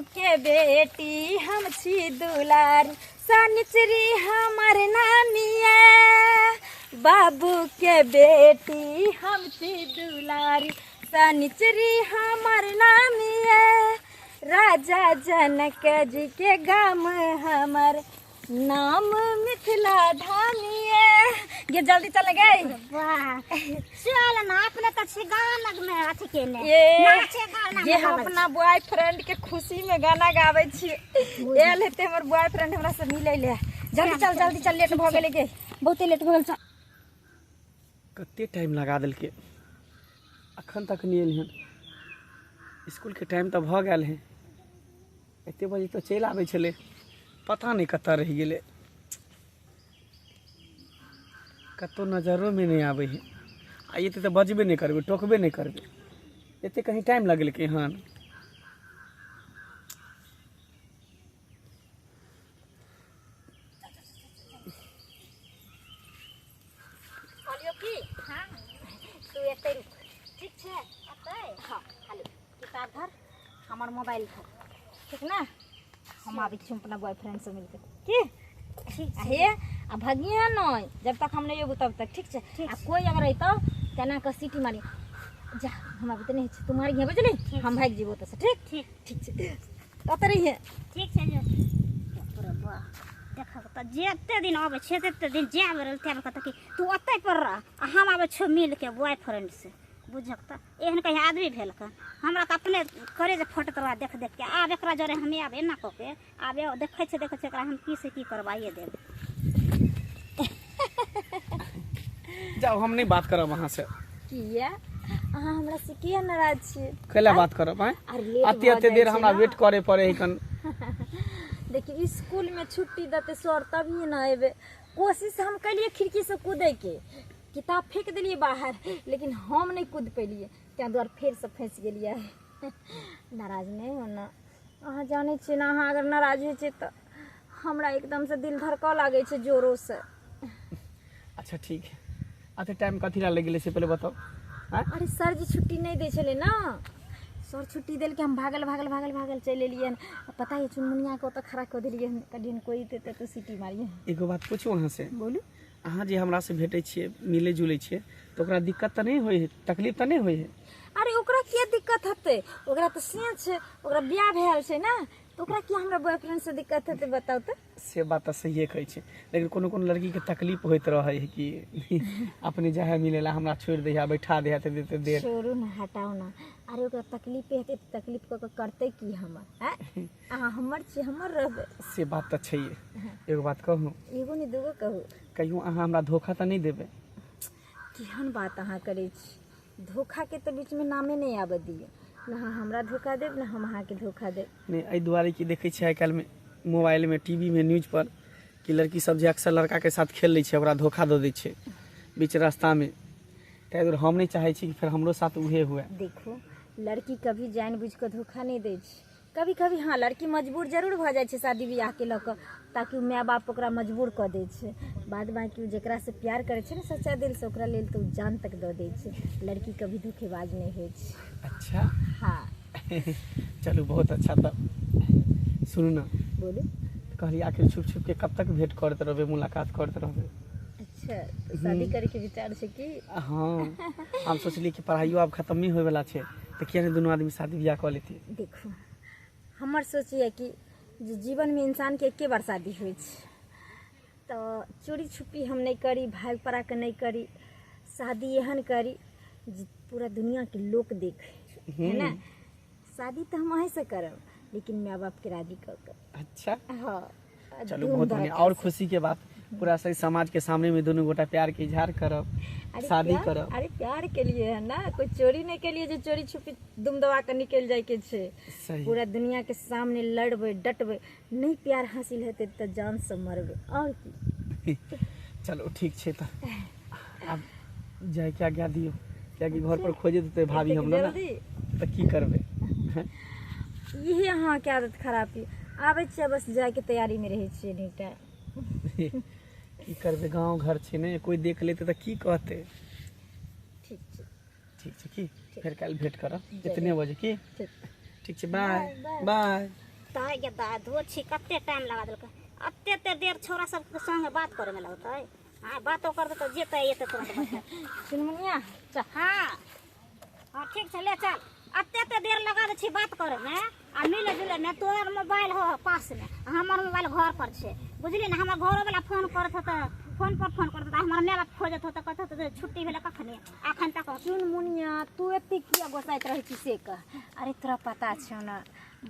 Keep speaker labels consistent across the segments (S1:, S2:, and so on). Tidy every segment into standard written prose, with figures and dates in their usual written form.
S1: के बेटी हम छी दुलार सनिचरी हमर नानिया। बाबू के बेटी हम छी दुलारी सनिचरी हमर नानिया। राजा जनक जी के गाम हमर नाम मिथिला धानिया। ये जल्दी चले गए।
S2: वाह चल ना अपने तो गाना में अथी के ने
S1: ये हम अपना बॉयफ्रेंड के खुशी में गाना गावे छिए। एल हेते हमर बॉयफ्रेंड हमरा से मिले ले। जल्दी चल लेट भ गेले के बहुते लेट भ गेल। चल
S3: कते टाइम लगा दिल के अखन तक नहीं एल हन। स्कूल के टाइम तो भ गेल है। एते बजे तो चल आवे छले पता नहीं कत रह गए। कतो नजरों में नहीं आवे है। आइए तो बजबे नहीं करबे टोकबे नहीं करबे। एते कहीं टाइम लगल के हन।
S1: बोलियो की हां तू एते रुक ठीक छे एते। हां खाली किताब धर हमर मोबाइल धर ठीक ना। हम आबि छी अपना बॉयफ्रेंड से मिलके की ठीक है। आ भगिया नहीं जब तक हम नहीं एबो तब तक ठीक छे। आ कोई अगर अइतो तना का सीटी मारी जा हम अभी तो नहीं छे तुम्हारी घर बजले हम भाग जीवो त ठीक ठीक ठीक छे कत रही है
S2: ठीक छे। वाह देखा त जेते दिन आबे छे तेते दिन जाब रहल तब कहत कि तू ओतै पर रह हम आबे छो मिल के बॉयफ्रेंड से बुझक त एहन कहीं आदमी भेल का हमरा त अपने करे जे फोटो तोरा देख देख के आब एकरा जरे हम आब एना क के आबे देखे छे एकरा हम की से की करवाइए देब।
S3: जाओ हम नहीं बात करब वहां से।
S1: किया अहाँ हमरा से किया नाराज छी।
S3: कैला बात करब हैं अते देर हमरा वेट करे पड़े है कन।
S1: देखिए स्कूल में छुट्टी देते सर तभी ना एबे। कोशिश हम कलिए खिड़की से कूदे के किताब फेंक दिलिए बाहर लेकिन हम नहीं कूद पेलिए त्या द्वार फिर से फंस गेलिए। नाराज नहीं होना अहाँ जाने छी ना। अहाँ अगर नाराज हो तो हमरा एकदम से दिल धड़का लागे छे जोरों से।
S3: अच्छा ठीक है अते टाइम कथी ला लगे से पहले बताओ।
S1: अरे सर जी छुट्टी नहीं दे चले ना। सर छुट्टी दिल के हम भागल चले लिए। पता है चुनमुनिया को तो खड़ा कर दिलिए कदिन कोई देते तो सीटी मारिए।
S3: एगो बात पूछू वहाँ से
S1: बोलू
S3: अहाँ जे हमरा से भेटे छिए मिले जुले छिए तो ओकरा दिक्कत तो नहीं होई है तकलीफ तो नहीं होई है।
S1: अरे ओकरा क्या दिक्कत हते ओकरा तो सें छे ओकरा ब्याह भेल छे ना तो ओकरा क्या हमरा बॉयफ्रेंड से दिक्कत हते बताओ तो। से
S3: बात तो सही कहे छे लेकिन कोनो लड़की के तकलीफ होइत रहे है कि अपने जहे मिलेला हमरा छोड़ दे बैठा दे देते देर
S1: छोड़ू ना हटाओ ना। अरे ओकरा तकलीफ हेते तकलीफ को करते की हमर हैं अहाँ हमर छी हमर रहबे।
S3: से बात तो छै। एगो बात कहूँ
S1: एगो नहीं दूगो कहू
S3: कहियो अहाँ हमरा धोखा तो नहीं देबे।
S1: केहन बात अहाँ करे छी धोखा के तो बीच में नामे नहीं आबे दिए ना हमरा धोखा देब ना हम अहाँ के धोखा देब।
S3: नहीं एहि दुआरे कि देखे छी आइ काल्हि में मोबाइल में टीवी में न्यूज पर कि लड़की सब जे अक्सर लड़का के साथ खेल लै छै ओकरा धोखा दे दै छै बीच रास्ता में। ताहि दुआरे हम नहीं चाहे छी कि फिर हमरो साथ उहे हुए।
S1: देखो लड़की कभी जानबूझ के धोखा नहीं दे छै। कभी कभी हाँ लड़की मजबूर जरूर भ जाए छै शादी ब्याह के लक ताकि माय बाप ओकरा मजबूर क दे छै। बाद बाकी जेकरा से प्यार करे छै ना सच्चा दिल से ओकरा लेल तो जान तक दे दे छै। लड़की कभी धोखेबाज नहीं होय छै।
S3: अच्छा
S1: हाँ
S3: चलो बहुत अच्छा। तब सुनू ना
S1: बोलू
S3: कहली आखिर छुप छुप के कब तक भेंट करते रहबे मुलाकात करते रहबे।
S1: अच्छा तो शादी करे के विचार छै की।
S3: हाँ हम सोचली कि पढ़ाइयो अब खत्म नहीं होए वाला छै तो किया नहीं दोनों आदमी शादी ब्याह कर लेती।
S1: देखो हमर सोच है कि जीवन में इंसान के एके बार शादी हो तो चोरी छुपी हम नहीं करी भाग पड़ा के नहीं करी शादी एहन करी पूरा दुनिया के लोग देखे है ना। शादी तो हम अहीं से करब लेकिन माँ बाप के राजी कर।
S3: अच्छा
S1: हाँ
S3: चलो बहुत बढ़िया और खुशी के बात पूरा सही समाज के सामने में दोनों गोटा प्यार के इजहार करब शादी करब।
S1: अरे प्यार के लिए है ना कोई चोरी नहीं के लिए जो चोरी छुपी दुम दबा के निकल जाए के छे। पूरा दुनिया के सामने लड़बे डटबे नहीं प्यार हासिल हेते तो जान से मरबे और की।
S3: चलो ठीक छे तो अब जाए क्या क्या दियो क्या कि घर पर खोजे देते भाभी हम लोग तो की करबे।
S1: यही अहाँ के आदत खराब है आबे छे बस जाए के तैयारी में रहे छे नहीं टाइम
S3: की करबे गांव घर छे ने कोई देख लेते तो की कहते।
S1: ठीक छे
S3: ठीक छे की फिर कल भेंट करब कितने बजे की
S1: ठीक
S3: ठीक छे बाय बाय।
S2: लगता ये दादू छी कते टाइम लगा देलकै अते देर छोरा सब के संगे बात करे में लगता है। हां बातो कर दे तो जेते एते तुरंत
S1: चुनमुनिया चल
S2: हां हां ठीक छै ले चल अते देर लगा दे छी बात करे में आ मिले जुले में तोर मोबाइल हो पास में हमर मोबाइल घर पर छै बुझली ना हमर घरो वाला फोन करत त फोन करत हमर माय बाप खोजत त कहत त छुट्टी भेले कखनी अखन तक
S1: चुनमुनिया तू एते किया गोसाइत रहै छी से कह। अरे तोरा पता छौ ना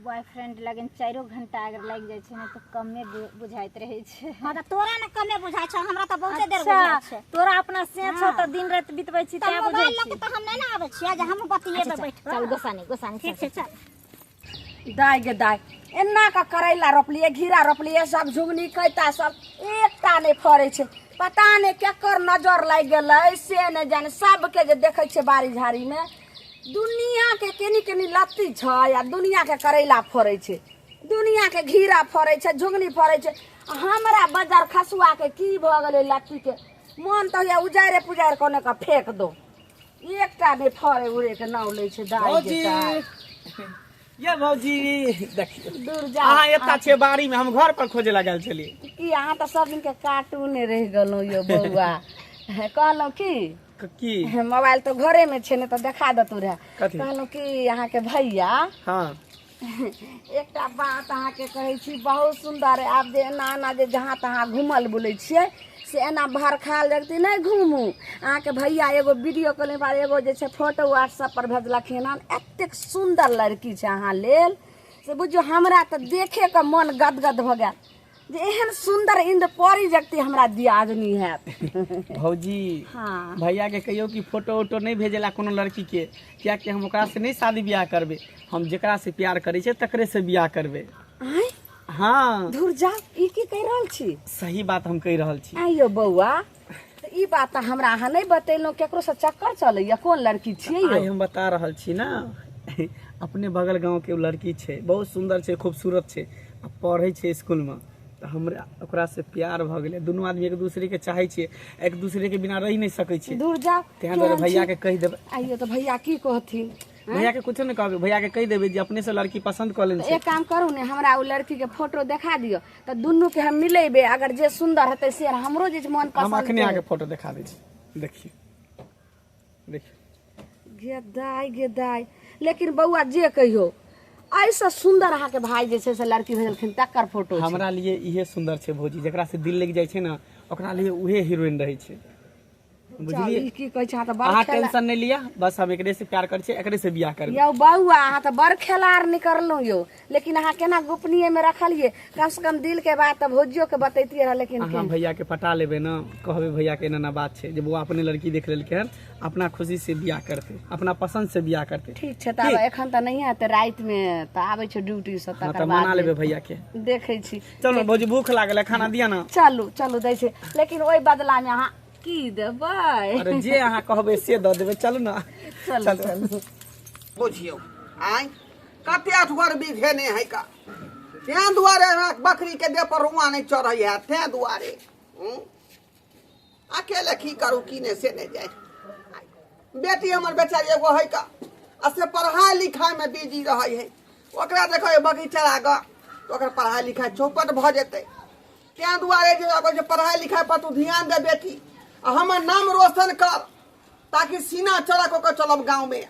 S1: बॉयफ्रेंड लगन 4 घंटा अगर लग जाय छै ना तो कमे बुझाइत रहै छै।
S2: हां त तोरा न कमे बुझाय छ हमरा त बहुते देर बुझाय छै।
S1: तोरा अपना से छौ त दिन रात बितबै छी त बुझै
S2: मोबाइल लके त हम नै ना आबै छी जे हम बतियेबे बैठ
S1: चल गोसानी
S2: ठीक छै चल
S4: दाय गे दाय एना का करैला रोपलिए घीरा रोपलिए सब झुगनी कैता सब एकटा नहीं फरे छै पता नहीं केकर नजर लग गेलै से नहीं जाने सबके जे देखै छै बाड़ी झाड़ी में दुनिया के केनी लत्ती छै या दुनिया के करैला फरे छै दुनिया के घीरा फरे छै झुगनी फरे छै हमरा बाजार खसुआ के की भ गेलै लत्ती के मन तो या उजारे पुजारे कोने का फेंक दो एकटा नहीं फरे उड़े के नाव ले छै दाय गे दाय
S3: ये भौजी देखियो
S4: दूर जा
S3: अहाँ एता छे बाड़ी में हम घर पर खोजे लागल छली
S4: कि अहाँ तो सब दिन के कार्टून रह गलो यो बउआ कहलो
S3: की
S4: मोबाइल तो घरे में छे ने तो देखा दतु रहे
S3: कथी?
S4: कहलो कि अहाँ के भैया
S3: हां
S4: एकटा बात अहाँ के कहै छी बहुत सुंदर है आप जे एना एना जे जहाँ तहाँ घूमल बुलै छियै से एना भरखाल जगती नहीं घूमू अहाँ के भैया एगो वीडियो कॉलिंग पर एगो जे छै फोटो व्हाट्सएप पर भेजलखिन हन एतेक सुंदर लड़की छै अहाँ लेल से बुझियो हमरा तो देखे के मन गदगद भ गेल जे एहन सुंदर इंद्र परी जगती हमरा दियादनी हैत।
S3: भौजी
S4: हाँ
S3: भैया के कहियो कि फोटो वोटो नहीं भेजेला कोनो लड़की के क्या कि हम ओकरा से नहीं शादी ब्याह करबे हम जेकरा से प्यार करे छै तकरे से ब्याह करबे।
S4: आय
S3: हाँ
S4: दूर जा ई की कह रहल छी
S3: सही बात हम कह रहल छी।
S4: आइयो बउआ त ई बात हमरा अहाँ नहीं बतेलहुँ केकरो से चक्कर चलैया कोन लड़की छियै
S3: आइ
S4: यो
S3: हम बता रहल छी ना अपने बगल गांव के लड़की छै बहुत सुंदर छै खूबसूरत छै आ पढ़ै छै स्कूल में तो हमरा ओकरा से प्यार भ गेलै दुनू आदमी एक दूसरे के चाहे छियै एक दूसरे के बिना रह नहीं सकै छियै
S4: दूर जा
S3: तें दुआरे भैया के कह देबै
S4: आइयो तो भैया की कहथिन
S3: भैया के कुछ नहीं कहबे भैया के कह देबै जे अपने से लड़की पसंद कर लेन छै।
S4: एक काम करू ने हमरा उ लड़की के फोटो देखा दियो तो दुनू के हम मिलेबे अगर जे सुंदर हेतै से हमरो जे मन
S3: हम
S4: पसंद
S3: अखने आके फोटो दिखा दै छी देखिए देखिए
S4: गे दाई लेकिन बउआ जे कहियो ऐसा सुंदर अहाँ के भाई जे छै से लड़की भेजलखिन तकर फोटो छै।
S3: हमरा लिए इहे सुंदर छै भौजी जेकरा से दिल लग जाय छै ना ओकरा लिए उहे हीरोइन रहै छै बुझलिए।
S4: ई की कहै छै अहाँ तो
S3: अहाँ
S4: बड़ खेला
S3: टेंशन नहीं लिया बस हम एकरे से प्यार करे छै एकरे से बियाह करबे।
S4: यौ बउआ अहाँ तो बड़ खेलार निकललहुँ यो लेकिन अहाँ केना गोपनीय में रखलिए कम से कम दिल के बात तो भौजियो के बतैतिए रह लेकिन
S3: अहाँ भैया के पटा लेबे ना कहबे भैया के एना बात छै जे वो अपने लड़की देख लेलके हन अपना खुशी से बियाह करते अपना पसंद से बियाह करते।
S4: ठीक छै तब एखन तो नहीं है तो रात में तो आबै छै ड्यूटी से
S3: हाँ
S4: तकर
S3: तो मना
S4: बाद
S3: लेबे भैया के
S4: देखै छी
S3: चलो भौजी भूख लागल है खाना दिया ना
S4: चलू दै छै लेकिन ओहि बदला में अहाँ की देबै
S3: अरे जे अहाँ कहबे से द देबे चलू ना
S4: चलू
S5: बुझियो आय कते अठवर बीघे ने है का तें दुआरे बकरी के दे पर रुआ नहीं चढ़ै है तें दुआरे अकेले की करू की ने से नहीं जाए बेटी हमर बेचारी एगो है का से पढ़ाई लिखाई में बिजी रहे है ओकरा देखो बगीचा लाग तो ओकर पढ़ाई लिखाई चौपट भ जेतै तें दुआरे जे पढ़ाई लिखाई पर तू ध्यान दे बेटी आ हमर नाम रोशन कर ताकि सीना चढ़ा को चलब गाँव में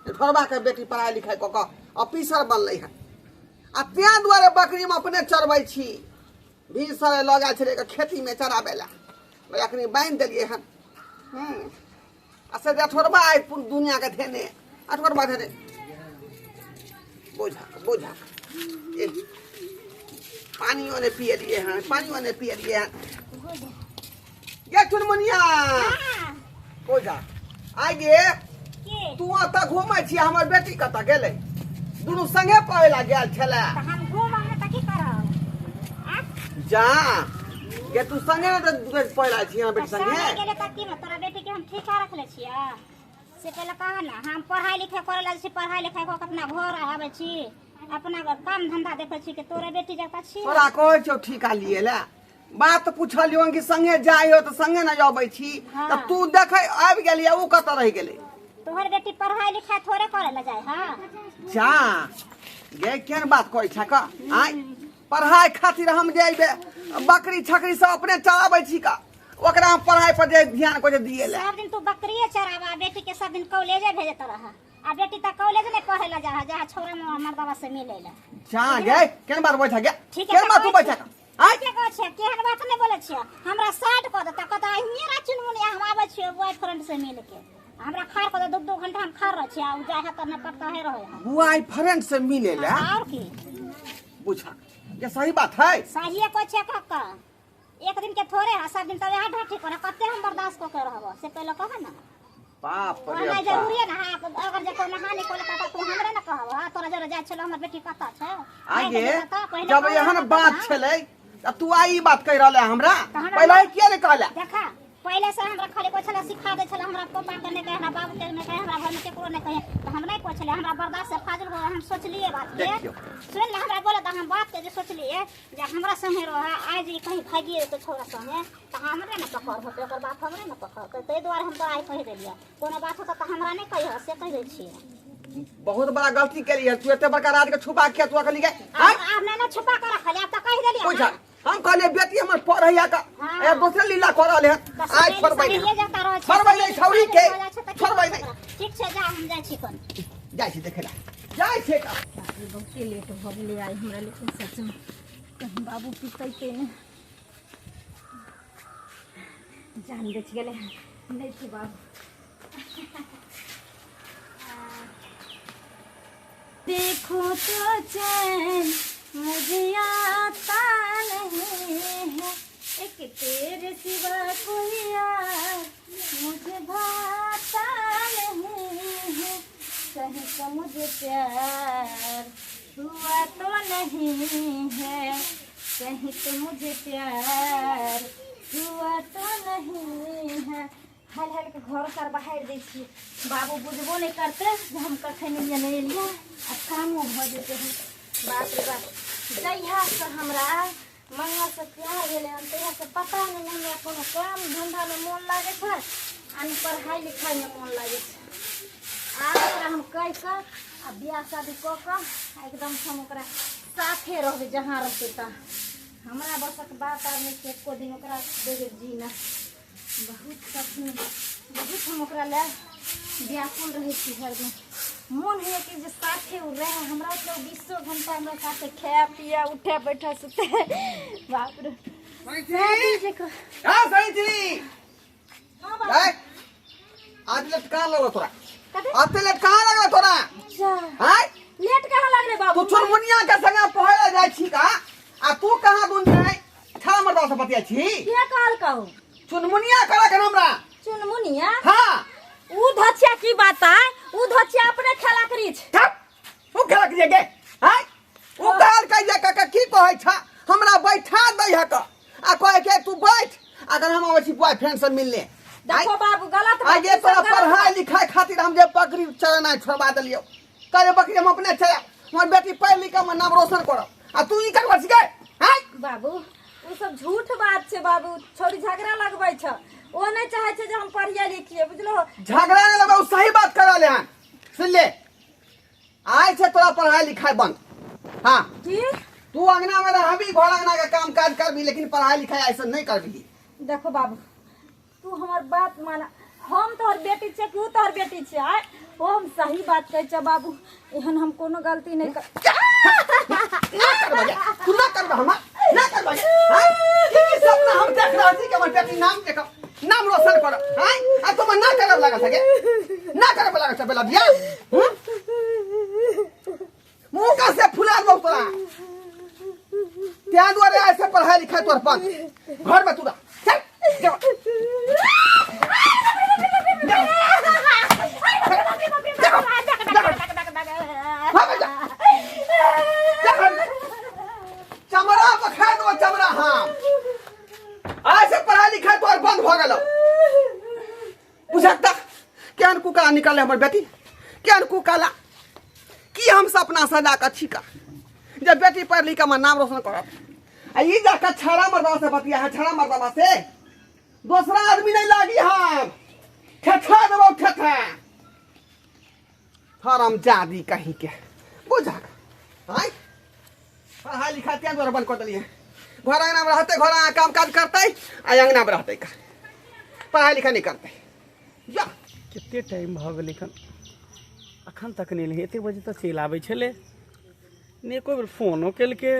S5: घरबा के बेटी पढ़ाई लिखाई को ऑफिसर बनलै है आ तें दुआरे बकरी में अपने चरबै छी भीड़ सरे लगा छे खेती में चराबे ला अखनी बांध देलिए हन आ से अठोरबा आइ दुनिया के धेने अठोरबा धेने बोझा पानियों ने पिए लिए हैं पानियों ने पिए लिए हैं ये चुनमुनिया बोझा आइ गे तू अत घूमै छी हमर बेटी कत गेलै दुनू संगे पढ़े ला गेल छले
S2: हम घूमब त की करब
S5: जा ये तू संगे न पढ़े ला छी हमर बेटी संगे
S2: गेले त की में तोरा बेटी के हम ठीक रखले छियै से पहले कह ना हम पढ़ाई लिखाई करे ला छी पढ़ाई लिखाई को अपना घर आवे छी अपना काम धंधा देखे छी के तोरा बेटी जका छी
S5: तोरा कहै छौ ठीका लिए ला बात पूछलियो कि संगे जाइयो त संगे न जाबै छी त तू देखै आबि गेलिए उ कत रह गेलै
S2: तोहर बेटी पढ़ाई लिखाई थोड़े करे ला जाए हां
S5: जा गे केन बात करै छ का आय पढ़ाई खातिर हम जेबे बकरी छकरी सब अपने चलाबै छी का ओकरा हम पढ़ाई पर जे ध्यान को दिए ले
S2: सब दिन तू बकरिए चरावा बेटी के सब दिन कॉलेजे भेजत रहा आ बेटी त कॉलेज में पढ़े ला जा जहाँ छोरा मर्दवा से मिले ला
S5: जा गे केन बात बैठा गे
S2: ठीक है
S5: केन बात तू बैठा आय
S2: के कहै छै केहन बात नै बोलै छियै हमरा साइड क देता कत मेरा चुनमुनिया हम आबै छियै बॉयफ्रेंड से मिल के हमरा खार क दे 2 घंटा हम खार रह छियै आ जाय है त न पता है रहे हम
S5: बॉयफ्रेंड से मिले ले
S2: और की
S5: पूछा ये सही बात है
S2: सहिए कोइ छै कक्का एक दिन के थोड़े है सब दिन तवे हाथ ढाठी करे कते हम बर्दाश्त क के रहबो से पहले कह ना
S5: बाप रे
S2: नहीं
S5: बाप
S2: जरूरी है ना अगर जे को नहा निकल का तू हमरे न कहब हां तोरा जरे जाय छलो हमर बेटी कता छै
S5: आगे जब एहन बात छलै त तू आई बात कह रहले हमरा पहले किया ने कहला
S2: देखा पहले से हमरा खाली को छला सिखा दे छला हमरा पापा के ने कहे हमरा बाबू के ने कहे हमरा घर में केकरो ने कहे तो हम नहीं पूछले हमरा बर्दाश्त से फाजिल हो हम सोचलिए बात के सुन ले हमरा बोले त हम बात के जे सोचलिए जे हमरा संगे रह आज ई कहीं भागिए तो छोरा संगे त हमरे न पकड़ होते ओकर बात हमरे न पकड़ तै द्वारा हम तो आई कह देलिए कोनो बात होता त हमरा नहीं कहियो से कह दे छी
S5: बहुत बड़ा गलती करी तू एते बड़का राज के छुपा के तू कहली गे
S2: आप ना छुपा कर रखले आप त कह देलिए
S5: पूछा हम कहले बेटी हमर पढ़ैया का ए दूसरे लीला कर रहले है आज छोड़बै नहीं छौरी के छोड़बै नहीं
S2: ठीक छै जा हम जाय छी कोन
S5: जाय छी देखेला जाय छै का
S1: बहुते लेट हो गेलै आई हमरा लेकिन सच में कहीं बाबू पिटै के ने जान बच गेलै नहीं छी बाबू देखो तो चैन मुझे आता नहीं है एक तेरे सिवा कोई यार मुझे भाता नहीं है कहीं का मुझे प्यार हुआ तो नहीं है कहीं तो मुझे प्यार हुआ तो नहीं है हाल हाल के घर कर बाहर दै छी बाबू बुझबो नहीं करते जे हम कखन नहीं एलिए आ कामो भ जेते हैं बाप रे बाप जहिया से हमरा मंगल से प्यार भेले हम तहिया से पता नहीं हमरा कोनो काम धंधा में मन लागे छै आ न पढ़ाई लिखाई में मन लागे छै आज ओकरा हम कह के आ बियाह शादी क के एकदम हम ओकरा साथे रहबे जहाँ रहते त हमरा बसक बात आर नहीं छै एको दिन ओकरा देबे जीना बहुत सपने बहुत हम ओकरा ले व्याकुल रहे छी हरदम मन है कि जे साथे उ रहे हमरा तो 20 घंटा हमरा साथे खाए पिए उठे बैठे सुते बाप रे
S5: हां सही थी हां आज लेट कहां लगो तोरा आज लेट कहां लगो तोरा हां
S1: लेट कहां लग रे बाबू
S5: तू चुनमुनिया के संगे पढ़े जाय छी का आ तू कहां दुन जाय ठा मरदा से बतिया छी
S1: के कहल कहू
S5: चुनमुनिया करा के हमरा
S1: चुनमुनिया
S5: हां
S1: उ धचिया की बात है उ धचिया अपने खेला करी छ
S5: उ खेला करिए गे हां उ कहल कह जे का की कहै छ हमरा बैठा दै है का आ कहे के तू बैठ अगर हम आबै छी बॉयफ्रेंड से मिलने
S1: देखो बाबू गलत बात
S5: आगे तोरा पढ़ाई लिखाई खातिर हम जे बकरी चरना छोड़वा देलियो कहे बकरी हम अपने चरा हमर बेटी पढ़ लिख के नाम रोशन करो आ तू ई करबा छी गे हां
S1: बाबू उ सब झूठ बात छे बाबू छोड़ी झगड़ा लगबै छ ओ नहीं चाहे छे जे हम पढ़िए लिखिए बुझलो
S5: झगड़ा नहीं लगा सही बात करा ले सुन ले आज से तोरा पढ़ाई लिखाई बंद हां
S1: की
S5: तू अंगना में रहबी घर अंगना का काम काज करबी लेकिन पढ़ाई लिखाई ऐसा नहीं करबी
S1: देखो बाबू तू हमर बात माना हम तोहर बेटी छे तू तोहर बेटी छे आय ओ हम सही बात कहै छ बाबू एहन हम कोनो गलती नहीं कर
S5: ना करबा तू ना करबा हम ना करबा हां की सपना हम देख रहा छी कि हमर बेटी नाम रोशन कर हां आ तुम ना करब लगा सके ना करब लगा से बेला बिया मुंह का से फुला दो तोरा त्या द्वारे ऐसे पढ़ाई लिखाई तोर पर घर में तू चल चमड़ा बखा दो चमड़ा हम ऐसे पढ़ाई लिखाई तोर बंद भ गेलो बुझता केहन कुकला निकले हमर बेटी केहन कुकला की हम सपना सजा के छिका जब बेटी पढ़ लिख के नाम रोशन करब आ ई जाके छड़ा मर्दा से बतिया है छड़ा मर्दा से दूसरा आदमी नहीं लागी हम ठठा देबो ठठा हराम जादी कहीं के बुझा आय पढ़ाई लिखाई क्या द्वारा बंद कर दिए घर अंगना में रहते घर अंगना काम काज करते आ अंगना में रहते का पढ़ाई लिखाई नहीं करते जा
S3: कितने टाइम भ गेल अखन तक नहीं एले एते बजे तक चलि आबै छलै ने कोई बेर फोनो केलकै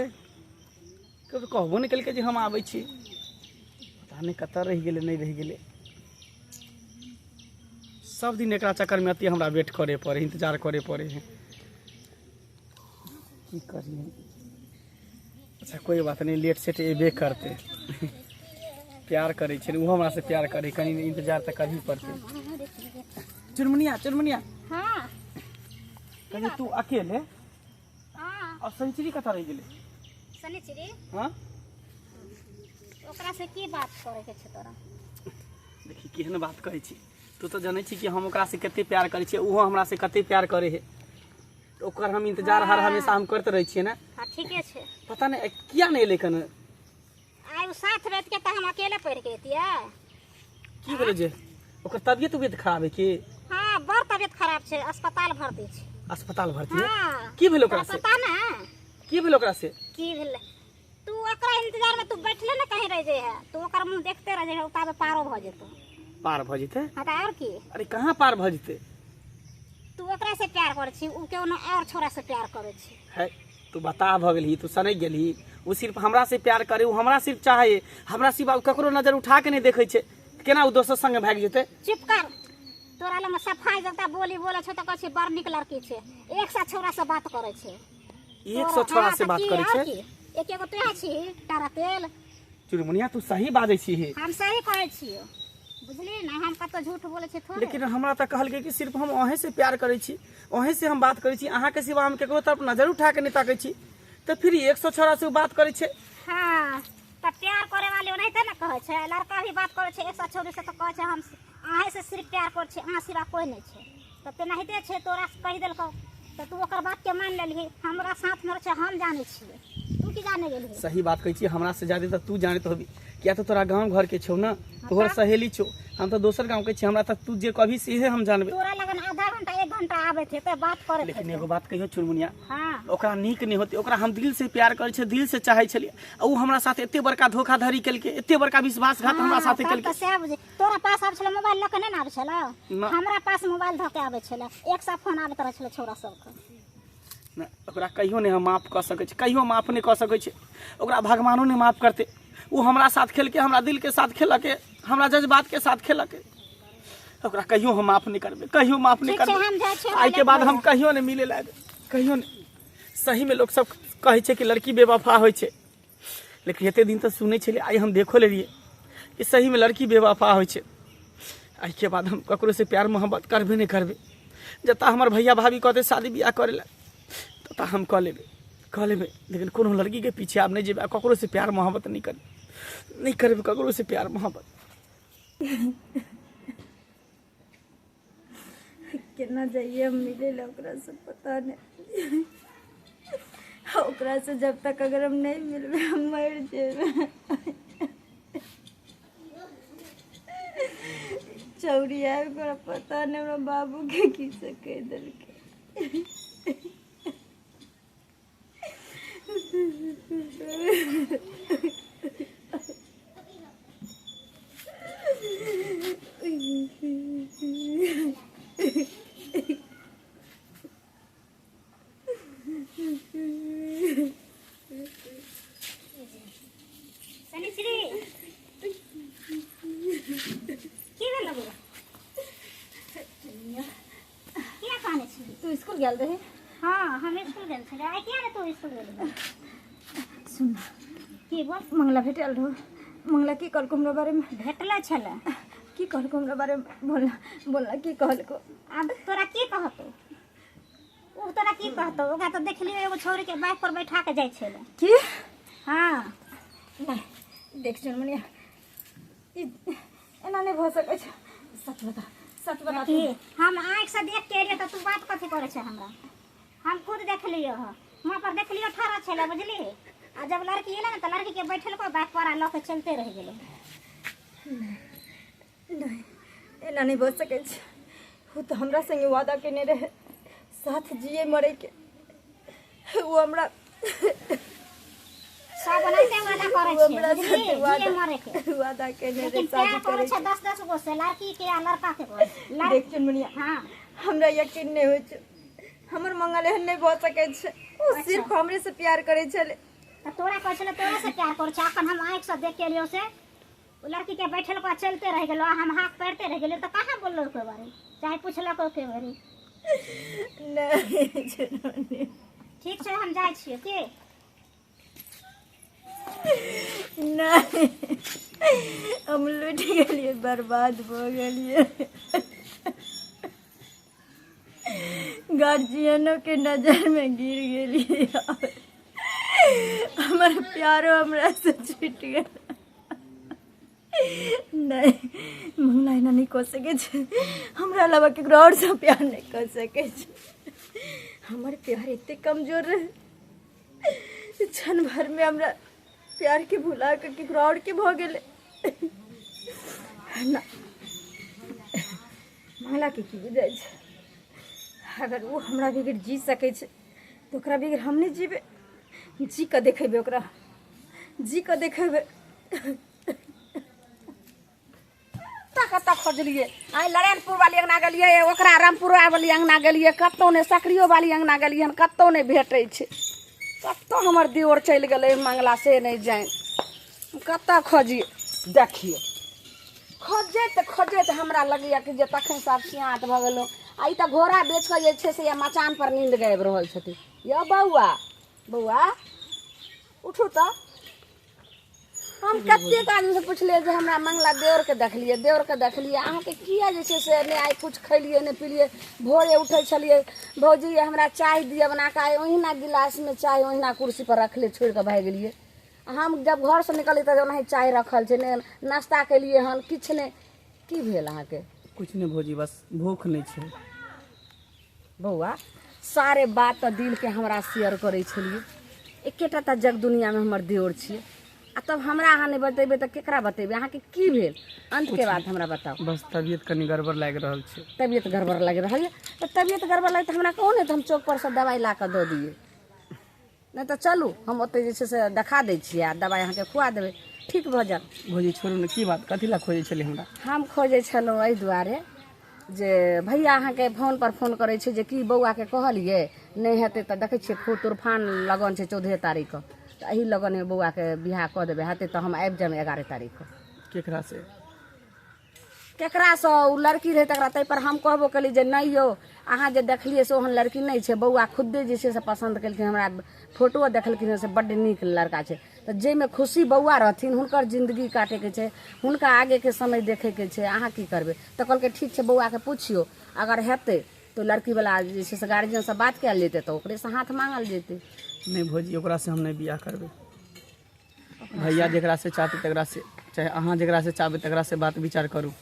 S3: कभी कहबो नहीं केलकै जे हम आबै छी पता नहीं कतऽ रहि गेलै नहीं रहि गेलै सब दिन एकरा चक्कर में अति हमरा वेट करे पड़े इंतजार करे पड़े है की करिए अच्छा कोई बात नहीं लेट सेट एबे करते प्यार करे छै वो हमरा से प्यार करे कनी इंतजार तो करही पड़ते चुनमुनिया चुनमुनिया
S2: हाँ
S3: कहीं तू अकेले
S2: हाँ
S3: और सनिचरी कतऽ रहि गेलै
S2: शनिचरी
S3: हाँ
S2: ओकरा से की बात करे के छै तोरा
S3: देखी केहन बात कहै छी तू तो जानै छी कि हम ओकरा से कते प्यार करै छियै ओहो हमरा से कते प्यार करे है तो ओकर हम इंतजार हर हमेशा हम करते रहै छियै ना
S2: हाँ ठीके छै
S3: पता नहीं किया नहीं एलै कने
S2: आइ साथ रहत के त हम अकेले पढ़ के एतियै
S3: की भेलै जे ओकर तबियत खराब है कि
S2: हाँ बड़ तबियत खराब छै अस्पताल भर्ती छै
S3: अस्पताल भर्ती है
S2: हाँ
S3: की भेलै ओकरा से
S2: पता ना
S3: की भेलै ओकरा से
S2: की भेलै तू ओकरा इंतजार में तू बैठले ना कहीं रह जे है तू ओकर मुंह देखते रह जे है उताबे पारो भ जेतो
S3: पार भ जेतै
S2: हाँ त और की
S3: अरे कहाँ पार भ जेतै
S2: तू ओकरा से प्यार करे छी उ केनो और छोरा से प्यार करे छी
S3: है तू बता भ गेलही तू सनक गेलही वो सिर्फ हमरा से प्यार करे वो हमरा सिर्फ चाहे हमरा सिवा ककरो नजर उठा के नहीं देखे छै केना वो दोसर संगे भाग जेतै
S2: चुप कर तोरा लग सफाई जता बोली बोले छ त कहै छै बड़ निक लड़की छै एक सा छोरा से बात करे छै
S3: 100 छोरा से बात करे छै
S2: एक एगो तोरा छी तारा तेल
S3: चुरमुनिया तू सही बाजै छी हे
S2: हम सही कहै छियो बुझली ना हम कतो झूठ बोले छै थोड़े
S3: लेकिन हमरा त कहलकै कि सिर्फ हम अहे से प्यार करे छी अहे से हम बात करे छी अहाँ के सिवा हम केकरो तरफ नजर उठा के नहीं ताकै छी तो फिर 100 छोरा से बात करे छै
S2: हाँ त प्यार करे वाले ओनाहिते ना कहै छै लड़का भी बात करे छै 100 छोरी से त कहै छै हम अहे से सिर्फ प्यार करे छै अहाँ सिवा कोई नहीं छै त तेनाहिते छै तोरा से कहि देलको त तू ओकर बात के मान लेलही हमरा साथ में छै हम जाने छियै तू की जाने गेलही
S3: सही बात कहै छी हमरा से ज्यादा तू जानत होबी किया तो तोरा गांव घर के छौ ना तोहर सहेली छौ हम तो दोसर गांव के छी हमरा तक तू जे कभी सीधे हम जानबे
S2: तोरा लगन आधा घंटा 1 घंटा आवे थे त बात करे
S3: लेकिन एगो बात कहियो चुरमुनिया
S2: हाँ
S3: ओकरा नीक नहीं होते ओकरा हम दिल से प्यार करे छै दिल से चाहे छलिए आ उ हमरा साथ एते बड़का धोखाधड़ी केलके एते बड़का विश्वासघात हमरा साथे केलके
S2: से बुझे तोरा पास आब छले मोबाइल लके नहीं आबे छले
S3: ना।
S2: हमरा पास मोबाइल धके आबे छले एक सा फोन आबे रहे छले छोरा सबके
S3: ना ओकरा कहियो नहीं हम माफ कर सकै छी कहियो माफ नहीं कर सकै छी ओकरा भगवानो नहीं माफ करते वो हमरा साथ खेलके हमरा दिल के साथ खेलके हमरा जज्बात के साथ खेलके ओकरा कहियो हम माफ नहीं करबे कहियो माफ नहीं
S2: ठीक छै, हम
S3: करबे
S2: जाइ छियै,
S3: आई के बाद
S2: हमरा
S3: हम कहियो नहीं मिले लागे कहियो नहीं सही में लोग सब कहे छै कि लड़की बेवफा होय छै लेकिन एते दिन तो सुनै छले आई हम देखो ले रहिए कि सही में लड़की बेवफा होय छै आई के बाद हम ककरो से प्यार मोहब्बत करबे नहीं करबे जता हमर भैया भाभी कहते शादी ब्याह करे ला तता हम कह लेबे लेकिन कोनो लड़की के पीछे आब नहीं जेबे ककरो से प्यार मोहब्बत नहीं करबे ककरो से प्यार मोहब्बत
S4: केना जाइए हम मिले ला ओकरा से पता नहीं ओकरा से जब तक अगर हम नहीं मिलबे हम मर जेबे चौरी आबि ओकरा पता नहीं हमरा बाबू के की से कह देलकै
S2: शनिश्री की भेल लगो क्या कहने छी
S4: तू स्कूल गेल रही
S2: हाँ हम स्कूल गेल छलियै आइ किया रे तू स्कूल गेल
S4: सुन
S2: की बोल
S4: मंगला भेटल रहो मंगला की कहलको हमरा बारे में
S2: भेटले छले
S4: की कहलको हमरा बारे में बोलना की कहलको
S2: अब तोरा की कहतो उ तोरा की कहतो ओकरा तो देखलियो एगो छौरी के बाइक पर बैठा के जाय छले
S4: की
S2: हाँ
S4: नहीं देख चुनमुनिया एना नहीं भ सकै छै सच बता
S2: कि हम आँख से देख के एलियै त तू बात कथी करे छै हमरा हम खुद देखलियो ह वहाँ पर देखलियो ठाड़ा छले बुझली आ जब लड़की एले ना त लड़की के बैठल को बाइक पर ल के चलते रह गेलै
S4: नहीं एना नहीं भ सकै छै वो तो हमरा संगे वादा केने रहे साथ जिए मरे के वो हमरा
S2: सब बनाते वादा करे
S4: वो
S2: छे
S4: हमरा
S2: बुझली
S4: साथे
S2: जिए मरे के
S4: वादा केने रे
S2: लेकिन
S4: शादी
S2: प्यार करे
S4: करे
S2: छे 10-10 गो से लड़की के या लड़का के लड़की
S4: देख चुनमुनिया
S2: हां
S4: हमरा यकीन नहीं होय छै हमर मंगल एहन नहीं भ सकै छै ओ सिर्फ हमरे से प्यार करे छले
S2: तो तोरा कहै छले तोरा से प्यार कर छ अखन हम आंख से देख के लियो से ओ लड़की के बैठल को चलते रह गेलो हम हाथ पैरते रह गेलो तो कहां बोललो के बारे चाहे पूछला को के बारे
S4: नहीं चुनमुनिया
S2: ठीक छै हम जाय छियै के
S4: नहीं हम लूट गेलिए बर्बाद हो गेलिए गार्जियनों के नजर में गिर गेलिए हमारे प्यारो हमरा से छूट गया नहीं मंगला एना नहीं कह सके छे हमरा अलावा केकरो और से प्यार नहीं कर सके छे हमारे प्यार इतने कमजोर रहे क्षण भर में हमरा प्यार के भुला के केकरो और के भ गेले ना मंगला के की बुझाय छै अगर वो हमरा बगैर जी सके छै तो ओकरा बगैर हम नहीं जीबे जी के देखेबे ओकरा जी के देखेबे कत्ता खोजलिए आई नारायणपुर वाली अंगना गेलिए ओकरा रामपुर वाली अंगना गेलिए कत्तो ने सकरियो वाली अंगना गेलिए कत्तो नहीं भेटै छै कत्तो हमर दियोर चलि गेलै मंगला से नहीं जाए कत्ता खोजिए देखिए खोजे तो हमरा लगैया कि जे तखन सब सियात भ गेलो आ ई त घोड़ा बेच के जे छै से या मचान पर नींद गाबि रहल छथिन या बौआ बौआ उठू तो हम कतेक आदमी से पूछलिए जे हमरा मंगला देवर के देखलिए अहाँ के किया जे छै से ने आइ कुछ खैलिए ने पीलिए भोरे उठै छलिए भौजी हमरा चाय दिए बना के आइ ओहिना गिलास में चाय ओहिना कुर्सी पर रखले छोड़ के भाग गेलिए हम जब घर से निकली त ओनाही चाय रखल छै ने नाश्ता केलिए हन किछ ने की भेल अहाँ के
S3: कुछ नहीं भौजी बस भूख नहीं छै
S4: बौआ सारे बात तो दिल के हमरा शेयर करे छलिए एकेटा त जग दुनिया में हमर देवर छिए आ तब हमरा अहाँ नहीं बतेबे तो केकरा बतेबे अहाँ के की भेल अंत के बात हमरा बताओ
S3: बस तबियत कनी गड़बड़ लाग रहल छै
S4: तबियत गड़बड़ लग रहा है तो तबियत गड़बड़ लगे तो हमरा कहो ने तो हम चौक पर से दवाई ला के दे दिए नहीं तो चलू हम ओते जे छै से देखा दै छियै आ दवाई अहाँ के खुआ देबै ठीक भ जात
S3: भौजी छोड़ू ने की बात कथी ला खोजे छले हमरा
S4: हम खोजे छलहुँ एहि दुआरे जे भैया अहाँ के फोन पर फोन करे छै जे की बौआ के कहलिए नहीं हेतै तो देखे छियै तूफान लगन छै 14 तारीख के तो एही लगन में बौआ के बियाह कऽ देबै हेतै तो हम आबि जाएब 11 तारीख के केकरा से उ लड़की रहे तकरा तै पर हम कहबो कली जे नहीं यो अहाँ जे देखलिए से ओहन लड़की नहीं छै बौआ खुदे जे छै से पसंद केलखिन हमरा फोटो देखलखिन से बड्ड नीक लड़का छै तो जाहिमे खुशी बौआ रहथिन हुनकर जिंदगी काटे के छै हुनका आगे के समय देखे के छै अहाँ की करबै तो कहलकै ठीक छै बौआ के पूछियो अगर हेतै तो लड़की वाला जे छै से गार्जियन से बात कयल जेतै तो ओकरे से हाथ मांगल जेतै
S3: नहीं भौजी ओकरा से हम नहीं बियाह करबै भैया जेकरा से चाहते तकरा से चाहे अहाँ जेकरा से चाहबै तकरा से बात विचार करू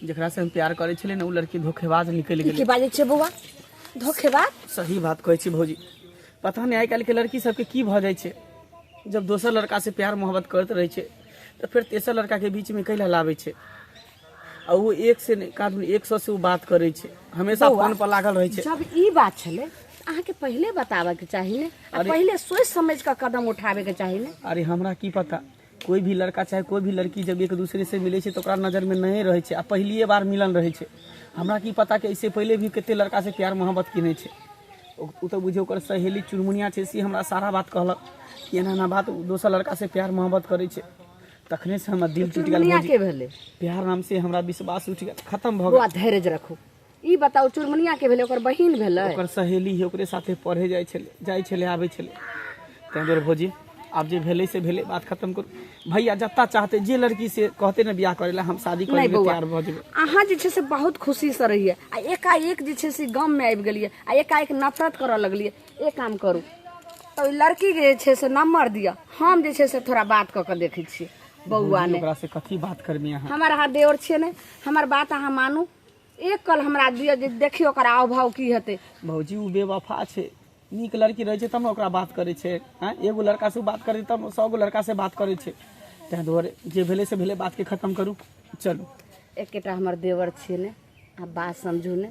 S3: जेकरा से हम प्यार करे छले ना उ लड़की धोखेबाज निकल गेलै
S4: की बाजै छै बौआ धोखेबाज
S3: सही बात कहै छी भौजी पता नहीं आइ काल्हि के लड़की सबके की भ जाइ छै जब दोसर लड़का से प्यार मोहब्बत करते रहे छै तो फिर तेसर लड़का के बीच में कैला लाबै छै आ वो एक से नहीं 100 से वो बात करे छै हमेशा फोन पर लागल रहे छै
S4: जब ई बात छले अहाँ के पहले बतावे के चाहिए ने पहले सोच समझ के कदम उठावे के चाहिए ने
S3: अरे हमरा की पता कोई भी लड़का चाहे कोई भी लड़की जब एक दूसरे से मिले छै तो ओकरा नजर में नहीं रहे छै आ पहलिए बार मिलन रहे छै हमरा की पता कि इससे पहले भी कते लड़का से प्यार मोहब्बत किने छै उ तो बुझे ओकर सहेली चुरमुनिया छै से हमरा सारा बात कहलक कि एना बात दोसर लड़का से प्यार मोहब्बत करे छै तखने से हमर दिल टूट गेल
S4: के भेले
S3: प्यार नाम से हमरा विश्वास उठ गेल खत्म भ गेल
S4: धैर्य रखो ई बताओ चुरमुनिया के भेले ओकर बहिन भेले
S3: ओकर सहेली है ओकरे साथे पढ़े जाय छले आबै छले तै दुआरे भौजी आप जे भेले से भेले बात खत्म करू भैया जत्ता चाहते जे लड़की से कहते ना बियाह करेला हम शादी करे के तैयार भ जेबै
S4: अहाँ जे छै से बहुत खुशी से रहिए आ एकाएक जे छै से गाम में आबि गेलिए आ एकाएक नफरत करऽ लगलिए एक काम करू तो लड़की के जे छै से नंबर दिया हम जे छै से थोड़ा बात क के देखै छी बौआ ने
S3: ओकरा से कथी बात करबी अहाँ
S4: हमर हाथ देवर छिए ने हमर बात अहाँ मानू एक कल हमरा दिया जे देखियो ओकर आव भाव की हेतै
S3: भौजी उ बेवफा छै नीक लड़की रहे छै तब ओकरा बात करे छै हां एगो लड़का से बात करे तब 100 गो लड़का से बात करे छै तै दुआरे जे भेले से भेले बात के खत्म करू चलू
S4: एकेटा हमर देवर छिए ने आ बात समझू ने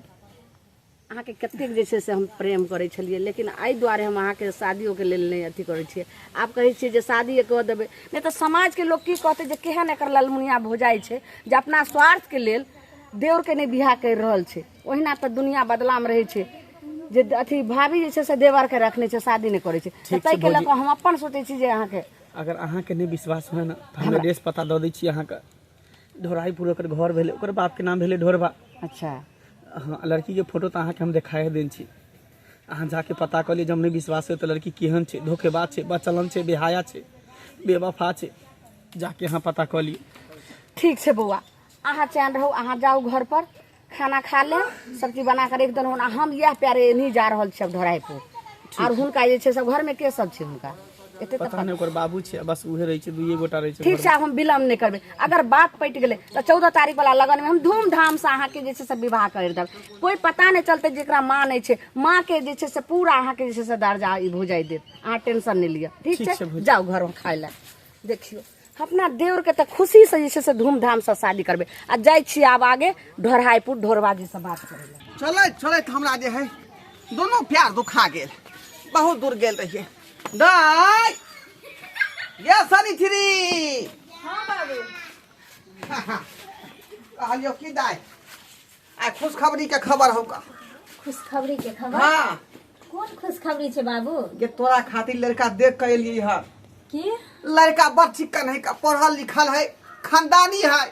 S4: अहाँके कतेक जे छै से हम प्रेम करै छलियै, लेकिन एहि दुआरे हम अहाँके शादियोके लेल नहि अथी करै छियै। आब कहै छियै जे शादी कऽ देबै, नहि तऽ समाजके लोक की कहतै जे केहन एकर ललमुनिया भौजाइ छै जे अपना स्वार्थके लेल देवरके नहि बियाह करि रहल छै। ओहिना तऽ दुनिया बदलाम रहै छै जे अथी भाभी जे छै से देवरके रखने छै, शादी नहि करै छै। ताहिके लऽ कऽ हम अपन सोचै छी जे अहाँके
S3: अगर अहाँके नहीं विश्वास है ना तो हम एड्रेस पता दऽ दै छी अहाँके। ढोराईपुर ओकर घर भेलै, ओकर बापके नाम भेलै ढोरबा।
S4: अच्छा
S3: हाँ, लड़कीके फोटो तऽ अहाँके हम देखाए देने छी, अहाँ जाके पता कऽ लिअ। जब नहीं विश्वास है तो लड़की केहन छै, धोखेबाज छै, बचलन छै, बेहाया छै, बेवफा छै, जाके अहाँ पता कऽ लिअ।
S4: ठीक छै बौआ, अहाँ चैन रहू, अहाँ जाउ घर पर, खाना खा ले, सब चीज बना कर एकदम। हम यह प्यारे नहीं जा रहल छी ढोराईपुर। और हुनका जे छै सब घर में के सब छै हुनका एते तऽ
S3: पता नहीं, ओकर बाबू छै, बस उहे रहै छै, दुइये गोटा रहै छै।
S4: ठीक छै, आब हम विलम्ब नहीं करबे। अगर बात पटि गेलै तऽ 14 तारीख वाला लगन में हम धूमधाम से अहाँके जे छै से विवाह कर देब। कोई पता नहीं चलते जेकरा माँ नहीं छै, माँ के जे छै से पूरा अहाँके जे छै से दर्जा ई भुजाइ देत। अहाँ टेंशन नहीं लिअ, ठीक छै? जाओ घर में खाए ला। देखियो अपना देवर के तो खुशी से जे छै से धूमधाम से शादी करबे। आ जाय छी आब आगे ढोराईपुर ढोरबाजी से बात करे ला।
S5: चलैत चलैत हमरा जे है दोनों प्यार दुखा गेल, बहुत दूर गेल रहिए। दाई ये सनी थ्री।
S1: हाँ बाबू।
S5: कहलियो की दाई आ खुशखबरी के खबर होगा।
S1: खुशखबरी के खबर?
S5: हाँ,
S1: कौन खुशखबरी छे बाबू?
S5: ये तोरा खातिर लड़का देख के एलिए है।
S1: की?
S5: लड़का बड़ चिक्कन है, पढ़ल लिखल है, खानदानी है।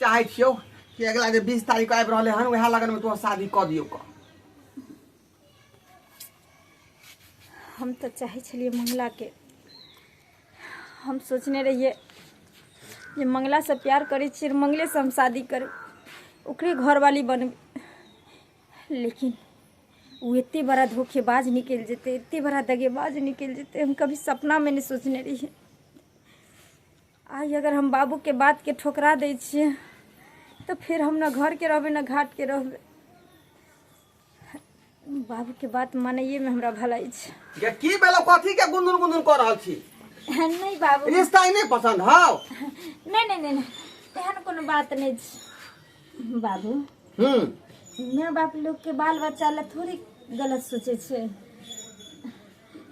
S5: चाहे छियो कि अगला जे 20 तारीख आबि रहले हन वह लगन में तोहर शादी कर दियो का।
S1: हम तो चाहे छलिए मंगला के, हम सोचने रहिए जे मंगला से प्यार करे छिए, मंगले से हम शादी कर ओकरे घर वाली बन। लेकिन वो इतने बड़ा धोखेबाज निकल जेते, इतने बड़ा दगेबाज निकल जेते, हम कभी सपना में नहीं सोचने रहिए। आज अगर हम बाबू के बात के ठोकरा दे छिए तो फिर हम न घर के रहबे न घाट के रहबे। बाबू के बात मानिए में हमरा भलाई छै।
S5: ये की बेलो कथी के गुनगुन गुनगुन कर रहल छी?
S1: नहीं बाबू,
S5: रिश्ता ही नहीं पसंद हौ?
S1: नहीं नहीं नहीं, एहन कोनो बात नहीं छै बाबू। माँ बाप लोग के बाल बच्चा ला थोड़ी गलत सोचे छे,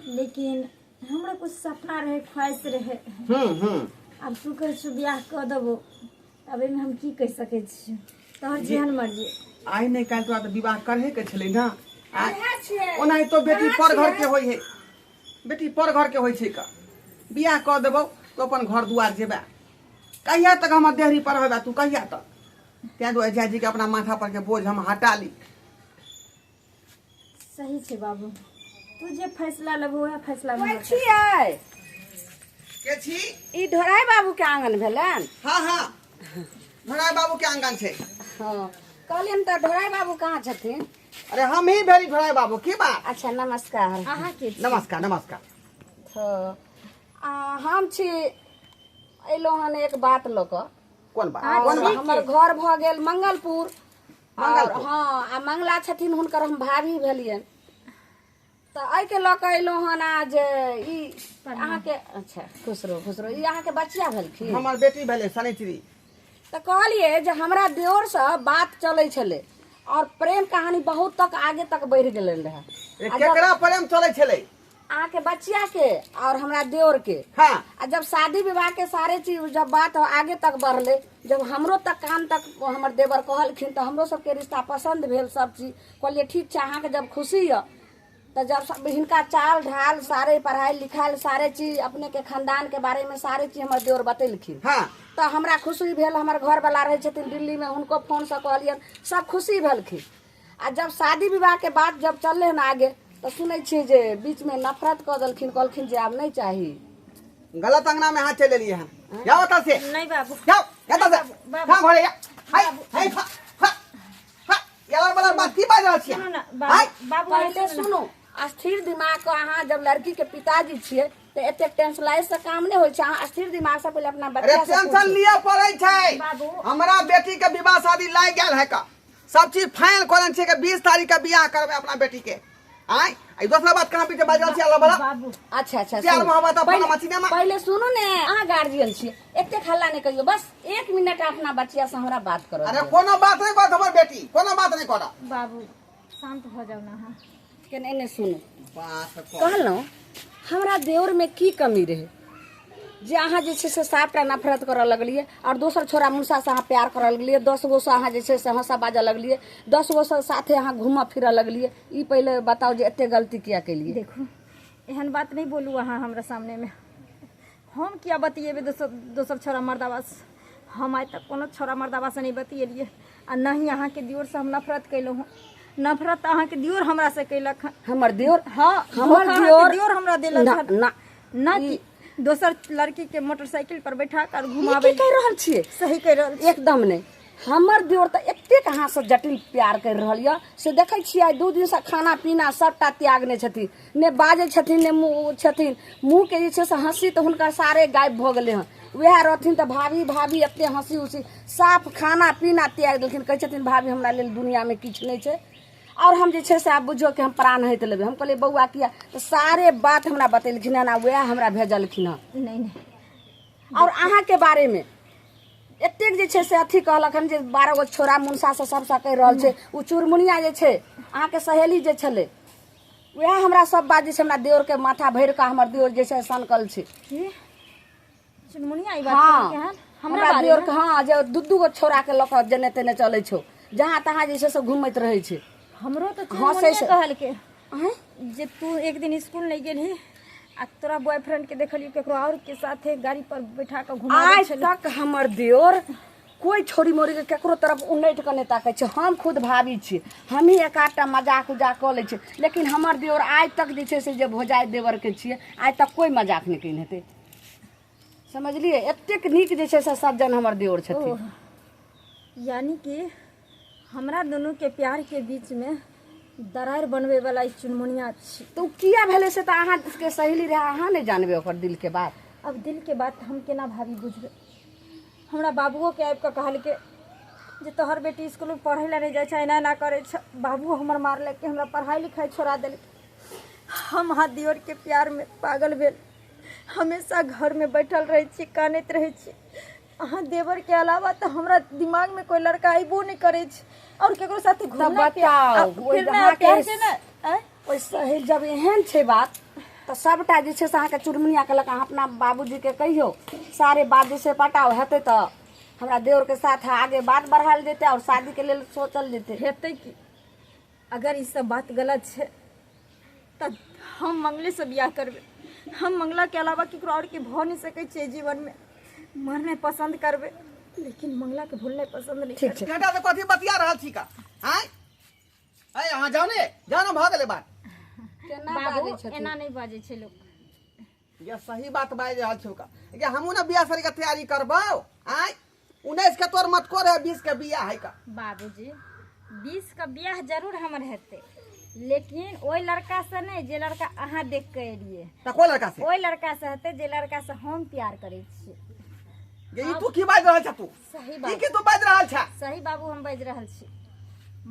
S1: लेकिन हमरा कुछ सपना रहे, ख्वाहिश रहे। अब तू कह छो ब्याह कर देबो, अब एमे हम की कह सके छी? तोहर जेहन मर्जी।
S5: आई नहीं काल तो विवाह करे के छले ना। ओनाही तो बेटी पर घर के होई है, बेटी पर घर के होई छै का। बियाह कर देबो तो अपन घर दुआर जेबा। कहिया तक हम देहरी पर रहबा तू? कहिया तक? त्या दो अजय जी के अपना माथा पर के बोझ हम हटा ली।
S1: सही छे बाबू, तू जे फैसला लेबो वह फैसला में
S4: कोई छियै?
S5: के छी?
S4: ई ढोराई बाबू के आंगन भेलन?
S5: हाँ हाँ, ढोराई बाबू के आंगन छै।
S4: हाँ, कहलियन तो ढोराई बाबू कहाँ छथिन?
S5: अरे हम ही भेली ढोराई बाबू की बात।
S4: अच्छा नमस्कार।
S1: अहाँ के छी?
S5: नमस्कार नमस्कार।
S4: तो हम छी अइलो हन एक बात ल क।
S5: कौन बात?
S4: और
S5: कौन बात?
S4: हमर घर भ गेल मंगलपुर।
S5: मंगलपुर?
S4: और हाँ, आ मंगला छथिन हुनकर हम भाभी भेलियन। तो आई के ल क अइलो हन आज ई अहाँ के। अच्छा खुश रहो ई अहाँ के बच्चिया भेलखिन?
S5: हमर बेटी भेले सनिचरी।
S4: तो कहलिए जे हमरा देवर से बात चले छले और प्रेम कहानी बहुत तक आगे तक बढ़ गेले रहे।
S5: केकरा प्रेम चले छले?
S4: अहाँ के बच्चिया के और हमरा देवर के।
S5: हाँ,
S4: आ जब शादी विवाह के सारे चीज जब बात आगे तक बढ़ले, जब हमरो तक कान तक हमर देवर कहलखिन तो हमरो सबके रिश्ता पसंद भेल। सब चीज कहलिए ठीक छै, अहाँ के जब खुशी है तो जब सब हिनका चाल ढाल सारे पढ़ाई लिखाई सारे चीज अपने के खानदान के बारे में सारे चीज हमर देवर बतेलखिन।
S5: हाँ,
S4: तो हमरा खुशी भेल। हमर घर वाला रहे छथिन दिल्ली में, उनको फोन से कहलियन, सब खुशी भेलखिन। आ जब शादी विवाह के बात जब चलले ना आगे तो सुनै छी जे बीच में नफरत कर देलखिन, कहलखिन जे आब नहीं चाही।
S5: गलत अंगना में हाथ चले लिए हैं। जाओ एतऽ से,
S1: नहीं बाबू।
S5: जाओ एतऽ से। हाँ घरे या। हाय हाय हा हा हा। यार वाला बात की बात रहल छी?
S1: सुनो ना
S5: हाय,
S1: बाबू,
S4: पहले सुनो, स्थिर दिमाग को अहाँ जब लड़की के पिताजी छिए तो एते टेंशन से काम नहीं होय छै। अहाँ स्थिर दिमाग से पहले अपना
S5: अरे
S4: बच्चा से
S5: टेंशन लिया पड़े छै।
S1: बाबू।
S5: हमरा बेटी के विवाह शादी लाग गेल है का, सब चीज फाइनल करन छै कि 20 तारीख के बियाह करबे अपना बेटी के। आय आई दूसरा बात कहां पीछे बाजल छी अल्लाह बड़ा
S2: बाबू
S4: अच्छा अच्छा
S5: प्यार
S4: सुनू।
S5: मोहब्बत अपना
S4: पहिले-
S5: मछली में
S4: पहिले सुनू ने अहाँ गार्जियन छियै एते हल्ला नहीं करियो बस 1 मिनट अपना बच्चिया से हमरा बात करो
S5: अरे कोनो बात नहीं कर हमर बेटी कोनो बात नहीं कर
S2: बाबू शांत हो जाओ ना हाँ
S4: केने ने सुनू
S5: बात कर
S4: कहलहुँ हमरा देवर में की कमी रहे जे अहाँ जे छै से साफटा नफरत करऽ लगलिए और दोसर छोरा मुंसा से अहाँ प्यार करऽ लगलिए 10 गो से अहाँ जे छै से हंसा बाजऽ लगलिए 10 गो से साथे अहाँ घूमऽ फिरऽ लगलिए ई पहिले बताओ जे एते गलती किया केलिए
S2: देखो एहन बात नहीं बोलू अहाँ हमरा सामने में हम क्या बतिएबे दोसर छोरा मर्दावा से हम आइ तक कोनो छोरा मर्दावा से नहीं बतिएलिए आ न ही अहाँ के दियोर से हम नफरत कैलहुँ हँ नफरत अहाँ के दियोर हमरा से कैलक हँ
S4: हमर देवर
S2: हाँ
S4: हमर
S2: धोखा अहाँ के
S4: दियोर
S2: दियोर हमरा देलक
S4: ना
S2: हँ
S4: ना
S2: ना कि दोसर लड़की के मोटरसाइकिल पर बैठा कर
S4: ई
S2: घुमावे
S4: की कह रहल छियै
S2: सही कह रहल छी।
S4: एकदम नहीं हमर दियोर तऽ एतेक अहाँ से जटिल प्यार कर रहल यऽ से देखै छियै आइ 2 दिन से खाना पीना सबटा त्यागने छथिन ने बाजै छथिन ने मुँह छथिन मुँह के जे छै से हंसी तऽ हुनकर सारे गायब भऽ गेलै हँ वएह रहथिन तऽ भाभी भाभी एते हंसी उसी साफ खाना पीना त्याग देलखिन कहै छथिन भाभी हमरा लेल दुनिया में किछु नहीं छै और हम जे छै से आब बुझो कि हम प्राण हइत लेबै हम कहलिए बौआ किया तऽ सारे बात हमरा बतेलखिन हँ वएह हमरा भेजलखिन हँ
S2: नहीं नहीं
S4: और अहाँ के बारे में एतेक जे छै से अथी कहलक हन जे 12 गो छोरा मुनसा से सब कहि रहल छै उ चुरमुनिया जे छै अहाँ के सहेली जे छले वएह हमरा सब बात जे छै हमरा देवर के माथा भरि के हमर देवर जे छै सनकल छै
S2: की चुनमुनिया ई बात
S4: हाँ
S2: कहलके हन
S4: हमरा
S2: बारे
S4: देवर
S2: में?
S4: के हाँ जे 2 गो छोरा के लक जने तेने चलै छौ जहाँ तहाँ जे छै से घुमैत रहै छै
S2: हमरो तो
S4: हंसै
S2: चुनमुनिया
S4: से-
S2: कहलके
S4: अहें?
S2: जे तू एक दिन स्कूल नहीं गेलही आ तोरा बॉयफ्रेंड के देखली केकरो और के साथे गाड़ी पर बैठा के घुमावे
S4: आज
S2: छले
S4: तक हमर देवर कोई छोरी मोरी के केकरो तरफ उनट के नहीं ताकै छै हम खुद भाभी छी हम ही एकाटा मजाक उजाक कऽ लै छी लेकिन हमर देवर आज तक जे छै से जे भोजाइ देवर के छियै आज तक कोई मजाक नहीं कइन हेतै समझलिए एतेक नीक जे छै से सज्जन हमर देवर छथिन
S2: ओह, यानी कि हमरा दोनों के प्यार के बीच में दरार बनवे वाला ई चुनमुनिया छी।
S4: तो किया भेलै से तऽ अहाँ के सहेली रहे अहाँ नहीं जानबे ओकर दिल के बात
S2: अब दिल के बात हम केना भाभी बुझबे हमरा बाबुओ के आबि कऽ कहलके जे तोहर बेटी स्कूल में पढ़े ला नहीं जाइ छै एना एना करे छै बाबू हमर मारले कि हमरा पढ़ाई लिखाई छोड़ा देलकै हम हाथ दियोर के प्यार में पागल भेल हमेशा घर में बैठल रहे छी कानैत रहे छी अहाँ देवर के अलावा तो हमरा दिमाग में कोई लड़का आइबो नहीं करे छै और केकरो साथे घूमना
S4: बताओ, ओइ
S2: फिरना
S4: अहाँ के-
S2: प्यार के ना आँय?
S4: ओइ सही जब एहन छै बात तऽ सबटा जे छै से अहाँके चुरमुनिया कहलक अहाँ अपना बाबूजी के कहियो सारे बात जे छै पटाओ हेतै तऽ हमरा देवर के साथ आगे बात बढ़ायल जेतै और शादी के लेल सोचल जेतै
S2: हेतै कि अगर ई सब बात गलत छै तऽ हम मंगले से बियाह करबै हम मंगला के अलावा केकरो और के भऽ नहीं सकै छियै जीवन में मरने पसंद करबै लेकिन मंगला के भूलने पसंद नहीं
S4: ठीक छै
S5: घंटा से कथी बतिया रहल छी का हैं ए अहाँ जाओ ने जानो भ गेलै बात
S4: केना
S2: बाबू
S4: बाजै छथिन
S2: एना नहीं बाजै छै लोग
S5: ये सही बात बाज रहल छी का कि हमहू ना बियाह शादी के तैयारी करबो हैं 19 के तोर मत को रहे 20 के बियाह है का
S2: बाबूजी 20 का बियाह जरूर हमर हेतै लेकिन ओइ लड़का से नहीं जे लड़का अहाँ देख के एलिए
S5: त कोई लड़का से
S2: ओइ लड़का से हेतै जे लड़का से हम प्यार करै छियै
S5: ये ई तू की बाज रहल छ तू
S2: सही
S5: ई
S2: बात
S5: की तू बाज रहल छ
S2: सही बाबू हम बाजि रहल छी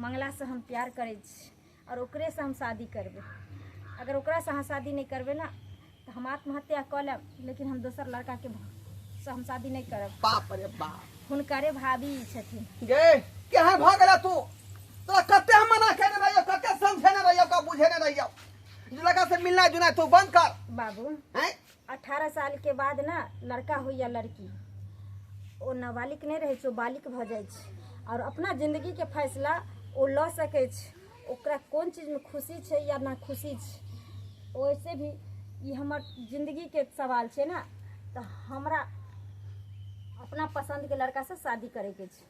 S2: मंगला से हम प्यार करै छी और ओकरे से हम शादी करबै अगर ओकरा से अहाँ शादी नहीं करबै ना तो हम आत्महत्या कऽ लेब लेकिन हम दोसर लड़का के से हम शादी नहीं करब
S5: बाप रे बाप
S2: हुनकरे भाभी छथिन
S5: गे केहन भ गेला तू तोरा कते हम मना केने रहियो कते समझेने रहियो का बुझेने रहियो जो लगा से मिलना जुलना तू बंद कर
S2: बाबू
S5: हैं
S2: 18 साल के बाद ना लड़का हो या लड़की ओ नाबालिग नहीं रहे छै ओ बालिग भऽ जाइ छै और अपना जिंदगी के फैसला ओ लऽ सकै छै ओकरा कोन चीज में खुशी छै या ना खुशी छै वैसे भी ई हमर जिंदगी के सवाल छै ना तो हमरा अपना पसंद के लड़का से शादी करे के छै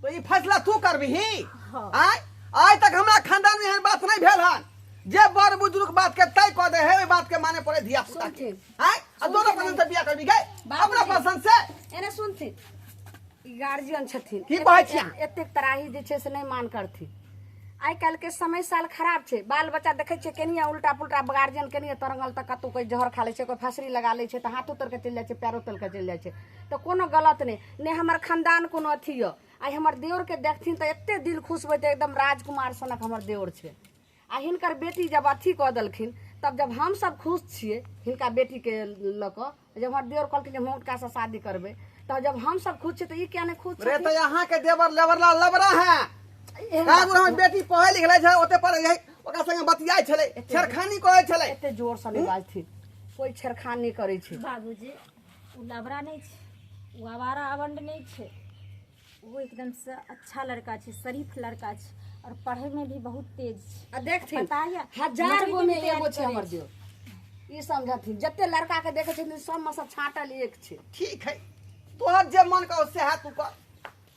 S5: तो ई फैसला तू करबही
S2: हाँ।
S5: आय आज तक हमरा खानदान में एहन बात नहीं भेल हन जे बड़ बुजुर्ग बात के तय कऽ दे है ओई बात के माने पड़े धिया पुता के
S4: सुनथिन।
S5: आय अब दोनों पसंद से बियाह करबी गए अपना
S4: बाबूजी।
S5: पसंद से
S4: एने सुनथिन ई गार्जियन छथिन
S5: की कहै छी अहाँ?
S4: एतेक तराही जे छै से नहीं मान करथिन आइ काल्हि के समय साल खराब छै बाल बच्चा देखै छियै केनिया उल्टा पुल्टा गार्जियन केनिया तरंगल तऽ कतौ कोई जहर खा लै छै कोई फसरी लगा लै छै तऽ हाथो तर के चलि जाइ छै पैरो तल के चलि जाइ छै तऽ कोनो गलत नहीं हमर खानदान कोनो अथी य आइ हमर देवर के देखथिन तऽ एते दिल खुश होइत एकदम राजकुमार सनक हमर देवर छै आ हिनकर बेटी जब अथी कऽ देलखिन तब जब हम सब खुश छियै हिनका बेटी के लऽ कऽ जब हमर देवर कहलखिन जे हम हुनका से शादी करबै तब जब हम सब खुश छियै तो ई क्या नहीं खुश
S5: रे
S4: छथिन?
S5: तो यहाँ के देवर लेवरला लबरा है हमर बेटी पढ़े लिखले छै ओते पर ओकरा संगे बतियाइ छलै छेड़खानी करै छलै
S4: एते जोर से नहीं बाजथिन कोई छेड़खानी नहीं करै छै
S1: बाबूजी वो लबरा नहीं छे वो आवारा अवंड नहीं छे वो एकदम से अच्छा लड़का छे शरीफ लड़का छे और पढ़े में भी बहुत तेज छे
S4: आ देखथिन
S1: पता है
S4: हजार गो में
S1: नौकरी के
S4: एगो
S1: तैयारी
S4: छै हमर
S1: करै
S4: देवर ई समझथिन जते लड़का के देखे छथिन सब में सब छाटल एक छै
S5: ठीक है तोहर जे मन कर सेहा तू कर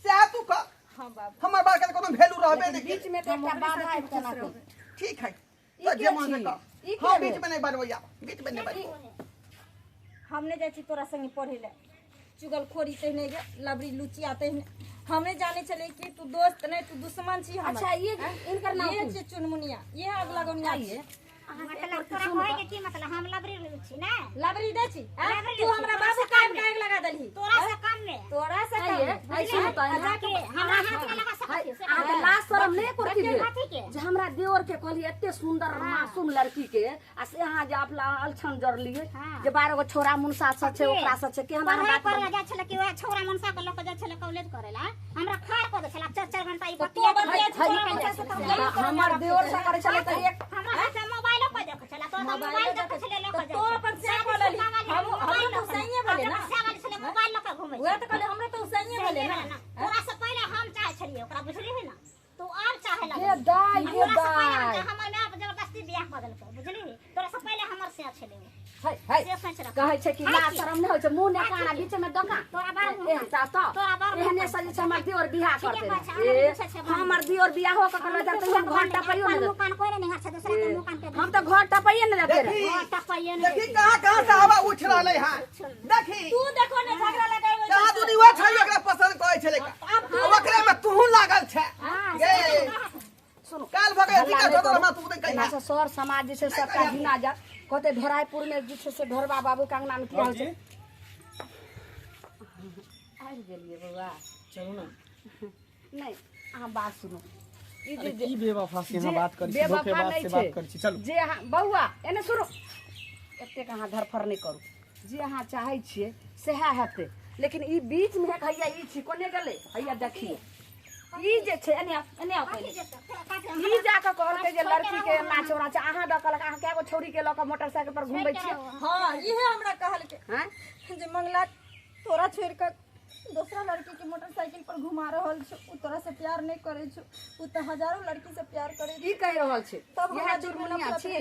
S5: सेहा तू कर
S1: हाँ बाबू
S5: हमर बात के कोनो वैल्यू रहबे नहीं
S4: बीच में तो एकटा बाधा आबि केना करी?
S5: ठीक है
S4: ई
S5: तो
S4: के
S5: जे मन
S4: छी?
S5: कर
S4: ई के
S5: हां
S4: भेल?
S5: बीच में नहीं बनवैया बीच में नहीं बनवैया
S1: हमने जाए छी तोरा संगे पढ़े ले चुगलखोरी तहने गे लबरी लुचिया तहने हमने जाने चले कि तू दोस्त नहीं तू दुश्मन छी हमर
S4: अच्छा ये इनकर नाम
S1: ये
S4: की?
S1: छे चुनमुनिया ये अगला गोनिया
S4: ये
S2: मतलब तोरा कहे के की मतलब हम लबरी छी ना
S1: लबरी दे छी
S2: लबरी
S1: तू
S2: ले छी,
S1: हमरा
S2: तोरा
S1: बाबू
S2: से
S1: काट
S2: कम
S1: काट लगा देलही
S2: तोरा से कम में
S1: तोरा से
S4: है ये?
S1: कम
S4: ऐसे होता है ना?
S2: जाके हमरा हाथ में लगा सकती से
S4: आ के लास्ट शरम नहीं करती
S2: बच्चे
S4: भेल
S2: हाथी के
S4: जे हमरा देवर के कहली एते सुंदर मासूम लड़की के आ से अहाँ जे अपना अलछन जर लिए
S2: हाँ।
S4: जे 12 गो छोरा मुनसा सब छै ओकरा सब छै के हमरा
S2: पढ़ाई
S4: बात
S2: करे जा छले कि वह छौरा मनसा के लोग जा छले कॉलेज करेला हमरा खार को दे छले 4-4 घंटा ई
S1: तो
S2: बतिया
S1: बतिया
S2: के
S1: छोरा
S2: छोरा
S1: मनसा से तो हम
S4: हमर देवर से करे छले त एक
S2: हमरा हाथ में मोबाइल को देख छले तो मोबाइल देख छले लोग
S1: तो अपन से बोलली हम तो सही बोले ना
S2: छले मोबाइल लेके घूमे
S1: वो तो कहले हमरे तो सही बोले ना
S2: तोरा से पहले हम चाहे छलिए ओकरा बुझली है ना तू और चाहे लगे
S4: ये दाई ये दाई
S2: हमर में जबरदस्ती बियाह बदल के बुझली तोरा से पहले हमर से छले
S4: है है
S2: से सोच रख
S4: कहै छै कि लाज शरम नहीं होय छै मुंह ने काना बीच में दोका
S2: तोरा बार
S4: एहन सास
S2: तोरा बार
S4: तो एहने से जे छै हमर दियोर बियाह कर
S2: ठीके बात छै,
S4: दे
S2: हमर दूसरा छै बात।
S4: हमर दियोर बियाह हो के कहलो जाते हम घर टपइयो
S2: अपन
S4: नहीं
S2: मुकान कोई नहीं हर से दूसरा के मुकान पे
S4: हम तो घर टपइए नहीं देते रे
S5: देखी
S2: टपइए
S5: देखी कहां से हवा उठ रहले है देखी
S1: तू देखो ने झगड़ा लगावे
S5: कहां तू निवा छै ओकरा पसंद करै छले ओकरे में तू लागल छै ये
S4: सुनो
S5: काल भगे अधिकार तो हमरा तू दे
S4: यहाँ
S5: कहिया
S4: से सर समाज जे छै सबका गिना जा कहते ढेराईपुर में जे छै से ढोरबा बाबू के अंगना में की होइ छै आबि गेलिए बउआ
S3: चलो ना
S4: नहीं अहाँ बात सुनो ई
S3: अरे
S4: जे
S3: की बेवफा से यहाँ
S4: जे
S3: बात करी
S4: बेवफा
S3: धोखेबाज
S4: नहीं
S3: से
S4: छै।
S3: बात करी चलो
S4: जे अहाँ बउआ एने सुनो एतेक अहाँ धरफड़ नहीं करू जे अहाँ चाहै छियै सएह हेतै लेकिन ई बीच में हैया ई छी कोने गेलै हैया देखिए ई जे छै एने एने आओ पहिले ई जाके कहलकै जे लड़की के नाच उना छै अहाँ दकलक अहाँ कएगो छौरी के लऽ कऽ मोटरसाइकिल पर घुमबै छियै
S1: हां इहे हमरा कहल के
S4: हैं
S1: जे मंगला तोरा छोड़ के दूसरा लड़की के मोटरसाइकिल पर घुमा रहल छ उ तोरा से प्यार नहीं करे छ उ तो हजारों लड़की से प्यार करे
S4: की कहि रहल छै
S1: तब
S4: इएह
S1: हमरा
S4: दुर्मुनिया छी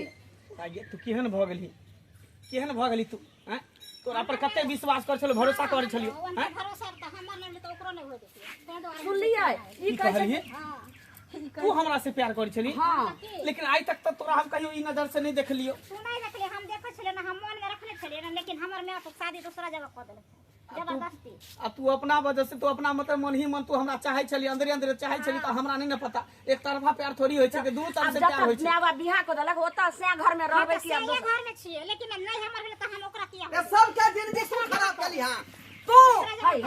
S3: आगे तू केहन भ गेली केहन भ गेली तू हैं तोरा पर कते विश्वास कर छलो भरोसा कर छलियो
S2: उनका
S3: हैं
S2: भरोसा त हमर नहीं तो ओकरो नहीं हो देतिए
S4: सुनलियै
S3: की
S4: ई कहै
S3: कहलिए
S4: छै
S2: हां
S3: तू हमरा से प्यार कर छली
S4: हां
S3: लेकिन आज तक तो तोरा हम कहियो ई नजर से नहीं देखलियो
S2: सुनाई देखले हम देखै छले ना हम मन में रखले छले ना लेकिन हमर में तो शादी दूसरा जगह कर देलक जबरदस्ती
S3: आ तू अपना वजह से तू अपना मतलब मन ही मन तू हमरा चाहे छली अंदरे अंदरे चाहे छली तो हमरा नहीं ना पता एक तरफा प्यार थोड़ी होय छै कि दू तरफ
S4: अब
S3: से
S4: जब
S3: प्यार होय
S4: तक
S3: छै
S4: माय बाप बियाह को देलक ओतऽ से घर में रहबै कि अब
S2: ये घर में छिए लेकिन नहीं हमर भेल त हम ओकरा किया
S5: ये सब के जिंदगी तू खराब कली हां तू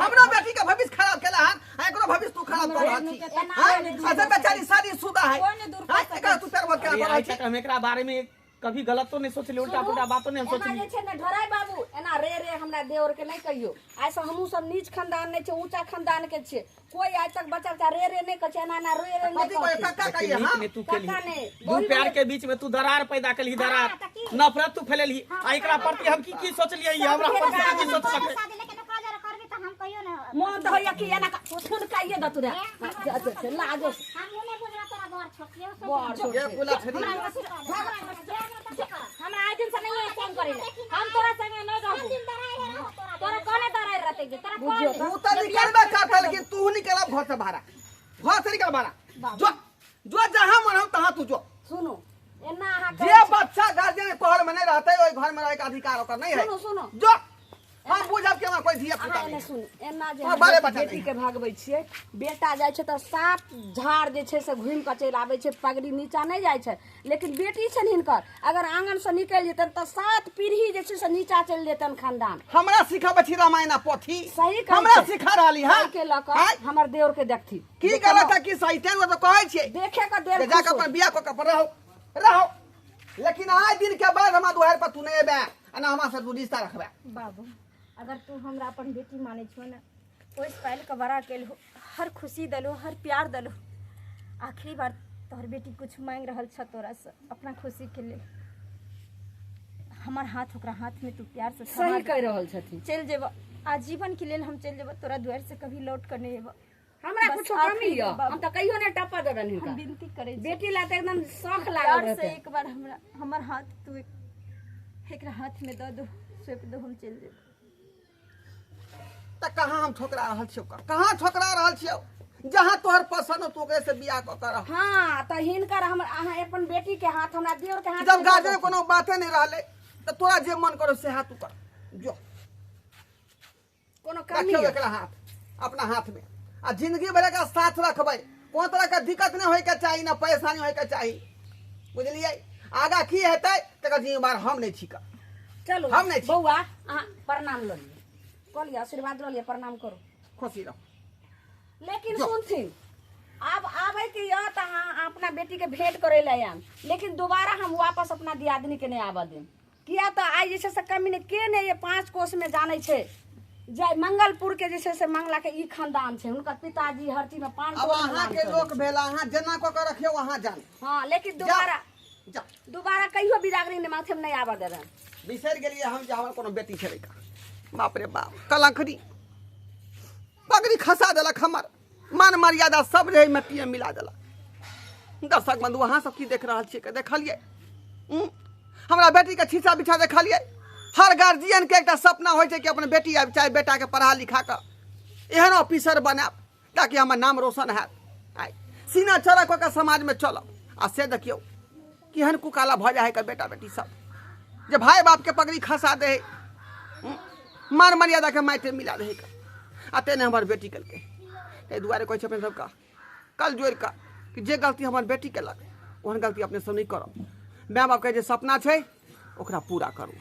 S5: हमरो बेटी के भविष्य खराब केला हां एकरो भविष्य तू खराब कर रहल छी हां अच्छा बेचारी शादी शुदा है
S1: कोई नहीं दूर कर
S5: हां एकरा तू प्यार क्या
S3: अरे
S5: कर रहल
S3: आज
S5: छी
S3: तक हम एकरा बारे में कभी गलत तो नहीं सोचली उल्टा पुल्टा बातों नहीं हम
S4: एना
S3: सोचली
S4: जे छै ने ढोराई बाबू एना रे रे हमरा देवर के नहीं कहियो आइ से हमहू सब नीच खानदान नहीं छै ऊंचा खानदान के छियै कोई आज तक बच्चा बच्चा रे रे नहीं कहै छै एना एना रे रे नहीं
S5: पति को
S4: कहै
S5: कक्का
S3: लेकिन
S5: कहिए
S3: नीक
S5: हां
S3: ने तू
S4: काका
S3: केली
S4: ने,
S3: दू
S4: बोली
S3: प्यार
S4: बोली।
S3: के बीच में तू दरार पैदा केली दरार नफरत तू फैलेली आ एकरा प्रति हम की सोचलिए ई हमरा पर की सोच सके
S2: शादी लेकिन ओकरा जरा करबी त हम कहियो ना
S4: मन तो होइया कि एना सुन काइए दतु रे लाजो
S2: हम नहीं बुझला तोरा घर छोकियो
S4: बड़
S5: ये कुला छदी
S1: हमरा आज दिन से नहीं फोन करेला हम तोरा संगे नहीं रहबो तोरा कोने दराई रहते जे तोरा
S4: बुझियो
S5: तू तो निकलबे करता लेकिन तू निकल घर से बाहर निकल बाहर जो जो जहां मन हो तहां तू जो
S4: सुनो एना अहाँ
S5: जे बच्चा गार्जियन पहल में नहीं रहते ओई घर में रहे का अधिकार ओकर नहीं है
S4: सुनो सुनो
S5: जो हम बुझब के कोई धिया पुता
S4: अहाँ एने
S5: नहीं
S4: सुन एना जे
S5: और बाले
S4: हम
S5: बच्चा
S4: बेटी
S5: नहीं।
S4: के भागबै छियै बेटा जाइ छै तऽ 7 झाड़ जे छै से घुमि कऽ चलि आबै छै पगड़ी नीचा नहीं जाइ छै लेकिन बेटी छै हिनकर अगर आंगन से निकलि जेतन तऽ 7 पीढ़ी जे छै से नीचा चलि जेतन खानदान
S5: हमरा सिखाबे छी रामायण पोथी
S4: सही कहै
S5: हमरा
S4: छै।
S5: सिखा रहली हां
S4: के लऽ कऽ हमर देवर के देखथी
S5: की गलत है कि सही तेन तो कहै छी
S4: देखे के देर
S5: जे जाके अपन बियाह क के रहो रहो, लेकिन आज दिन के बाद हमारा दुआर पर तू नहीं अबे आ ना हमारा से तू रिश्ता रखबे।
S1: बाबू अगर तू हमरा अपन बेटी माने छो ना, ओइस पहले का बड़ा केल हो, हर खुशी दलो, हर प्यार दलो। आखिरी बार तोहर बेटी कुछ मांग रहल छ तोरा से अपना खुशी के लिए। हमार हाथ ओकरा हाथ में तू प्यार से थमा
S4: सही
S1: दे।
S4: कह रहल छथिन।
S1: चल जेब आजीवन के लिए हम चल जेब, तोरा द्वार से कभी लौट कर नहीं जेब।
S4: हमरा
S1: बस
S4: कुछ
S1: आखिरी
S4: कमी है,
S1: बाबू।
S4: हम तो कहियो ने टपा देबन
S1: हम
S4: हिनका।
S1: विनती करे छी,
S4: बेटी ला तो एकदम शौक लागल
S1: प्यार से
S4: रहते।
S1: एक बार हमरा हमर हाथ तू एकरा हाथ में दे दो, सौंप दो, हम चल जेब।
S5: त कहाँ हम ठोकरा रहल छियौ, कहाँ ठोकरा रहल छियौ? जहाँ तोहर पसंद हो तू ओकरे से बियाह क कर।
S4: हाँ तो हिनकर हम अहाँ अपन बेटी के हाथ हमरा दियोर के हाथ
S5: जब
S4: में
S5: गाजे
S4: दे
S5: कोनो बाते नहीं रहले तो तोरा जे मन करो से हाथ तू कर। जो
S4: कोनो कमी
S5: रखियो
S4: है।
S5: एकरा हाथ अपना हाथ में आ जिंदगी भर का साथ रखबै। कोन तरह का दिक्कत नहीं होय के चाहिए, ना परेशानी होय के चाहिए, बुझलिए? आगा की हेतै तकर जिम्मेदार हम नहीं छी।
S4: चलो
S5: हम नहीं छी।
S4: बउआ अहाँ प्रणाम लो लिए, कह लिया आशीर्वाद लो लिए, प्रणाम करो।
S5: खुशी रहो।
S4: लेकिन
S5: जो।
S4: सुनथिन अब आवे के यह तो हाँ अपना बेटी के भेंट करे ले आम, लेकिन दोबारा हम वापस अपना दियादनी के नहीं आवा देम। किया तो आज जैसे से कमी ने के ने ये 5 कोस में जाने छे, जय मंगलपुर के जैसे से मंगला के ई खानदान छे, उनका पिताजी हर चीज में 5
S5: अब अहाँ के लोक भेला, अहाँ जना को के रखियो वहाँ जान।
S4: हाँ लेकिन
S5: जा
S4: दोबारा कहियो बिरागरी ने माथे में नहीं आवा दे रहे।
S5: बिसर गेलिए हम जे हमर कोनो बेटी छलै का। बाप रे बाप, कलंकरी पगड़ी खसा देलक, हमर मान मर्यादा सब रहे मट्टी में मिला देलक। दर्शक बंधु अहाँ सब की देख रहल छियै, देखलिए हमरा बेटी के छीछा बिछा देखलिए। हर गार्जियन के एकटा सपना होइ छै कि अपन बेटी चाहे बेटा के पढ़ा लिखा के एहन ऑफिसर बनाब ताकि हमर नाम रोशन हैत, आइ सीना चढ़ा कऽ के समाज में चलब। आ से देखियौ केहन कुकाला भऽ जाइ है के बेटा बेटी सब, जे भाई बाप के पगड़ी खसा दे, मान मर्यादा के माइटे मिला दे। आ तेने हमर बेटी केलकै, ताहि दुआरे कहै छै अपन सबका कल जोड़ि कऽ कि जे गलती हमर बेटी केलक ओहन गलती अपने सब नहीं करब। माय बाप के जे सपना छै ओकरा पूरा करू।